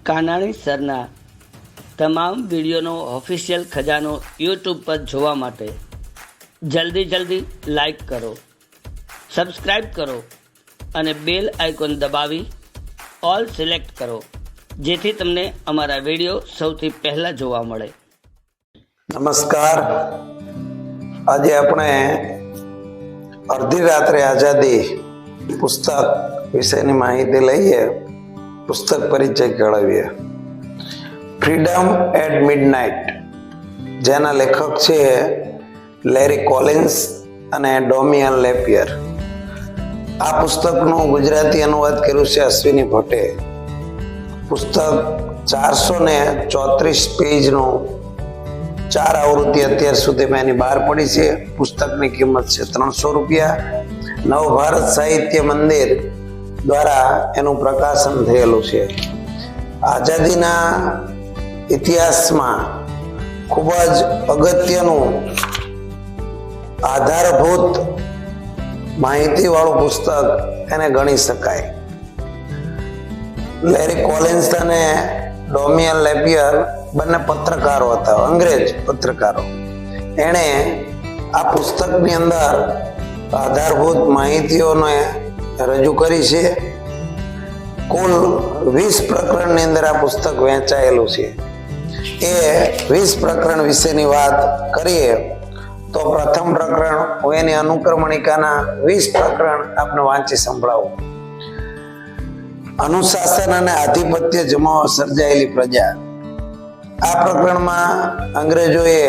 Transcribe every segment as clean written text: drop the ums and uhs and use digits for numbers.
કાનાણી સરના તમામ વિડીયોનો ઓફિશિયલ ખજાનો યુટ્યુબ પર જોવા માટે જલ્દી લાઈક કરો, સબસ્ક્રાઈબ કરો અને બેલ આઇકોન દબાવી ઓલ સિલેક્ટ કરો, જેથી તમને અમારા વિડીયો સૌથી પહેલાં જોવા મળે. નમસ્કાર. આજે આપણે અડધી રાત્રે આઝાદી પુસ્તક વિશેની માહિતી લઈએ, પુસ્તક પરિચય કેળવીએ. ફ્રીડમ એટ મિડનાઇટ, જેના લેખક છે લેરી કોલિન્સ અને ડોમિયન લેપિયર. આ પુસ્તકનું ગુજરાતી અનુવાદ કર્યું છે અશ્વિની ભટ્ટે. પુસ્તક 434 પેજનું 4 આવૃત્તિ અત્યાર સુધીમાં એની બહાર પડી છે. પુસ્તકની કિંમત છે 300 રૂપિયા. નવભારત સાહિત્ય મંદિર દ્વારા એનું પ્રકાશન થયેલું છે. આઝાદીના ઇતિહાસમાં ખૂબ જ અગત્યનું આધારભૂત માહિતીવાળું પુસ્તક એને ગણી શકાય. લેરી કોલિન્સ અને ડોમિયન લેપિયર બંને પત્રકારો હતા, અંગ્રેજ પત્રકારો. એણે આ પુસ્તકની અંદર આધારભૂત માહિતીઓને રજૂ કરી છે. કુલ 20 પ્રકરણની અંદર આ પુસ્તક વહેંચાયેલું છે. એ 20 પ્રકરણ વિશેની વાત કરીએ તો પ્રથમ પ્રકરણ, હું એની અનુક્રમણિકાના 20 પ્રકરણ આપને વાંચી સંભળાવું. અનુશાસન અને આધિપત્ય જમાવવા સર્જાયેલી પ્રજા. આ પ્રકરણમાં અંગ્રેજોએ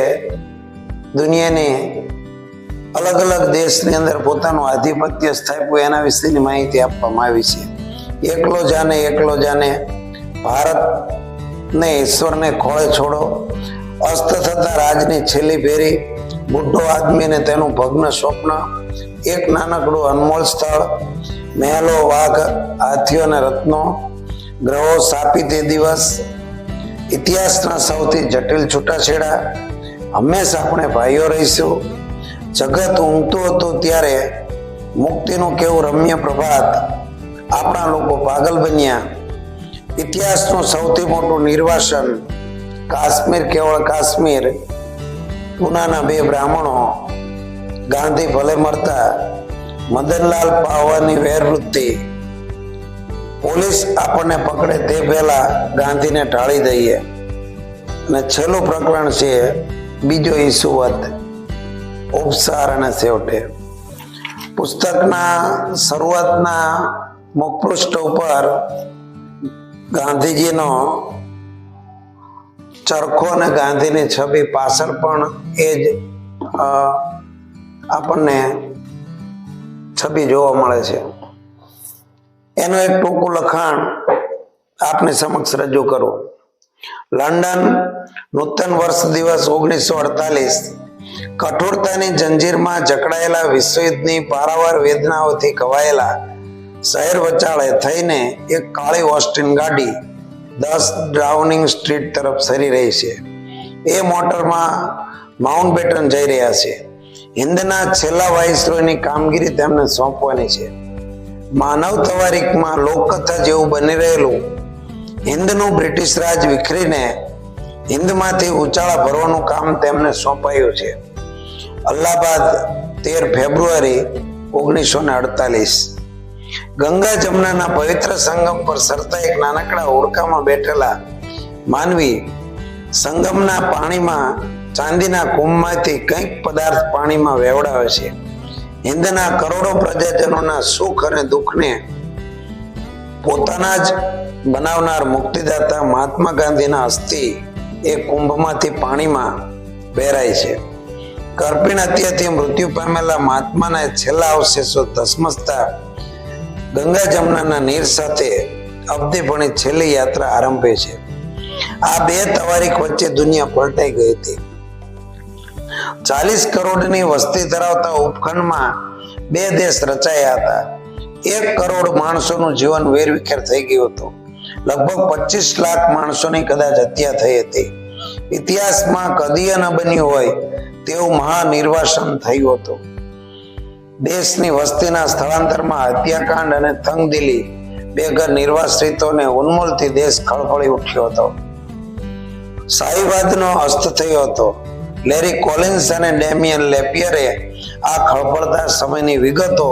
દુનિયાની અલગ અલગ દેશની અંદર પોતાનું આધિપત્ય સ્થાપ્યું, એના વિશેની માહિતી આપવામાં આવી છે. એકલો જાને ભારતને ઈશ્વરને ખોળે છોડો, અસ્ત થતા રાજની છેલ્લી ફેરી, બુઢો આદમી ને તેનું ભગ્ન સ્વપ્ન, એક નાનકડું અનમોલ સ્થળ, મહેલો, વાઘ, હાથીઓ અને રત્નો, ગ્રહો, સાપી તે દિવસ, ઇતિહાસના સૌથી જટિલ છૂટાછેડા, હંમેશા આપણે ભાઈઓ રહીશું, જગત ઊંઘતું હતું ત્યારે મુક્તિનું કેવું રમ્ય પ્રભાત, આપણા લોકો પાગલ બન્યા, ઇતિહાસનું સૌથી મોટું નિર્વાસન, કાશ્મીર કેવળ કાશ્મીર, પૂનાના 2 બ્રાહ્મણો, ગાંધી ભલે મરતા, મદનલાલ પાવાની વેરવૃત્તિ, પોલીસ આપણને પકડે તે પહેલા ગાંધીને ટાળી દઈએ. અને છેલ્લું પ્રકરણ છે બીજો ઈસુવત, ઉપસાર અને છેવટે. પુસ્તકના શરૂઆતના મુખપૃષ્ઠ ઉપર ગાંધીજીનો ચરખો અને ગાંધીની છબી, પાછળ પણ એ જ આપણને છબી જોવા મળે છે. એનું એક ટૂંકું લખાણ આપની સમક્ષ રજૂ કરું. લંડન, નૂતન વર્ષ દિવસ 1948. કઠોરતાની જંજીરમાં જકડાયેલા વિશ્વયુદ્ધની પારાવાર વેદનાઓથી કવાયેલા શહેર વચાળે થઈને એક કાળી ઓસ્ટિન ગાડી 10 ડાઉનિંગ સ્ટ્રીટ તરફ સરી રહી છે. એ મોટરમાં માઉન્ટબેટન જઈ રહ્યા છે. હિન્દના છેલ્લા વાઇસરોયની કામગીરી તેમને સોંપવાની છે. માનવ તવારીખમાં લોકકથા જેવું બની રહેલું હિન્દનું બ્રિટિશ રાજ વિખરીને હિન્દમાંથી ઉચાળા ભરવાનું કામ તેમને સોંપાયું છે. અલ્હાબાદ, 13 ફેબ્રુઆરી 1948. ગંગા જમનાના પવિત્ર સંગમ પર સરતા એક નાનકડા ઓરકામાં બેઠેલા માનવી સંગમના પાણીમાં ચાંદીના કુંભમાંથી કંઈક પદાર્થ પાણીમાં વેવડાવે છે. હિન્દના કરોડો પ્રજાજનોના સુખ અને દુઃખને પોતાના જ બનાવનાર મુક્તિદાતા મહાત્મા ગાંધીના અસ્થિ એ કુંભમાંથી પાણીમાં વહેરાય છે. કરપીણ હત્યાથી મૃત્યુ પામેલા મહાત્માના છેલ્લા અવશેષો ધસમસતા ગંગા જમનાના નીર સાથે અવધિપણી છેલ્લી યાત્રા આરંભે છે. આ 2 તવારીખ વચ્ચે દુનિયા પલટાઈ ગઈ હતી. 40 કરોડની વસ્તી ધરાવતા ઉપખંડમાં 2 દેશ રચાયા હતા. 1 કરોડ માણસોનું જીવન વેરવિખેર થઈ ગયું હતું. લગભગ 25 લાખ માણસોની કદાચ હત્યા થઈ હતી. ઇતિહાસમાં કદીય ન બન્યું હોય તેવું મહાનિર્વાસન થયું હતું. દેશની વસ્તીના સ્થળાંતરમાં હત્યાકાંડ અને તંગદિલી બેઘર નિર્વાસિતોને ઉન્મૂલથી દેશ ખળભળી ઉઠ્યો હતો. શાહીવાદનો અસ્ત થયો હતો. લેરી કોલિન્સ અને ડેમિયન લેપિયરે આ ખળભળતા સમયની વિગતો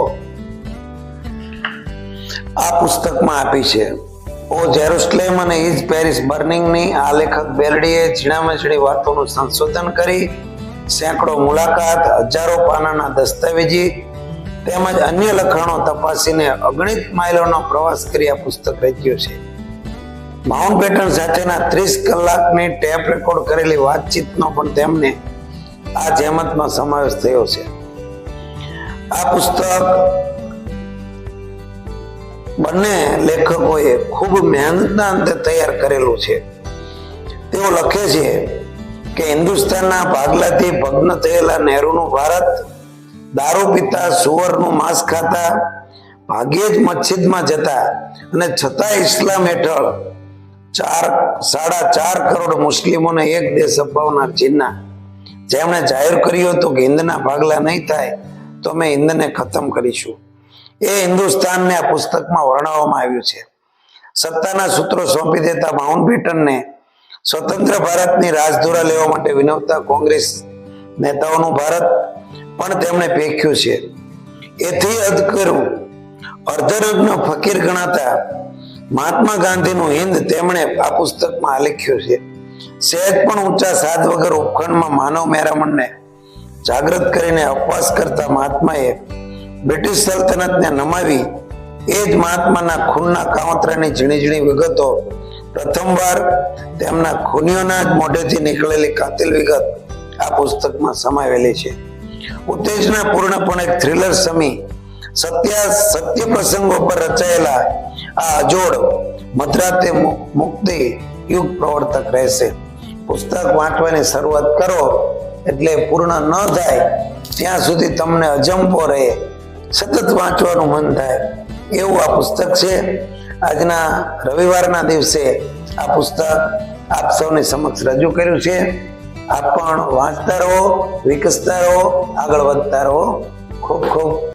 આ પુસ્તકમાં આપી છે. ઓ જેરુસલેમ અને ઇઝ પેરિસ બર્નિંગની આ લેખક બેરડીએ ઝીણામાં ઝીણી વાતોનું સંશોધન કરી સેંકડો મુલાકાત, હજારો પાનાના દસ્તાવેજી તેમજ અન્ય લખાણો તપાસીને અગણિત માઇલોનો પ્રવાસ કરી આ પુસ્તક રચ્યું છે. માઉન્ટબેટન સાથેના 30 કલાકની ટેપ રેકોર્ડ કરેલી વાતચીતનો પણ તેમને આ જહેમતમાં સમાવેશ થયો છે. આ પુસ્તક બંને લેખકોએ ખૂબ મહેનતના અંતે તૈયાર કરેલું છે. તેઓ લખે છે કે હિન્દુસ્તાનના ભાગલાથી ભગ્ન થયેલા નહેરુનું ભારત, દારૂ પીતા, સુવરનું માંસ ખાતા, ભાગ્યે જ મસ્જિદમાં જતા અને છતાં ઇસ્લામ હેઠળ 4.5 કરોડ મુસ્લિમોને એક દેશ અપાવનાર જીન્ના, જેમણે જાહેર કર્યું હતું કે હિન્દના ભાગલા નહીં થાય તો અમે હિન્દને ખતમ કરીશું, એ હિન્દુસ્તાનને આ પુસ્તકમાં વર્ણવવામાં આવ્યું છે. સત્તાના સૂત્રો સોંપી દેતા માઉન્ટબેટનને સ્વતંત્ર ભારતની રાજધુરા લેવા માટે વિનવતા કોંગ્રેસ નેતાઓનું ભારત પણ તેમણે પેખ્યું છે. એથી અધકરું અર્ધનગ્ન ફકીર ગણાતા મહાત્મા ગાંધીનું હિન્દ તેમણે આ પુસ્તકમાં આલેખ્યું છે. સહેજ પણ ઊંચા સાદ વગર ઉપખંડમાં માનવ મેરામણને જાગૃત કરીને અપવાસ કરતા મહાત્માએ બ્રિટિશ સલ્તનતને નમાવી એ જ મહાત્માના ખૂનના કાવતરાની ઝીણી ઝીણી વિગતો પ્રથમવાર તેમના ખૂનીઓના જ મોઢેથી નીકળેલી કાતિલ વિગત આ પુસ્તકમાં સમાવેલી છે. ઉત્તેજના પૂર્ણપણે એક થ્રિલર સમી સત્ય પ્રસંગો પર રચાયેલા આ અજોડ મધરાતે મુક્તિ યુગ પ્રવર્તક રહેશે. પુસ્તક વાંચવાની શરૂઆત કરો એટલે પૂર્ણ ન થાય ત્યાં સુધી તમને અજંપો રહે, સતત વાંચવાનું મન થાય એવું આ પુસ્તક છે. આજના રવિવારના દિવસે આ પુસ્તક આપ સૌની સમક્ષ રજૂ કર્યું છે. આપ પણ વાંચતા રહો, વિકસતા રહો, આગળ વધતા રહો. ખૂબ ખૂબ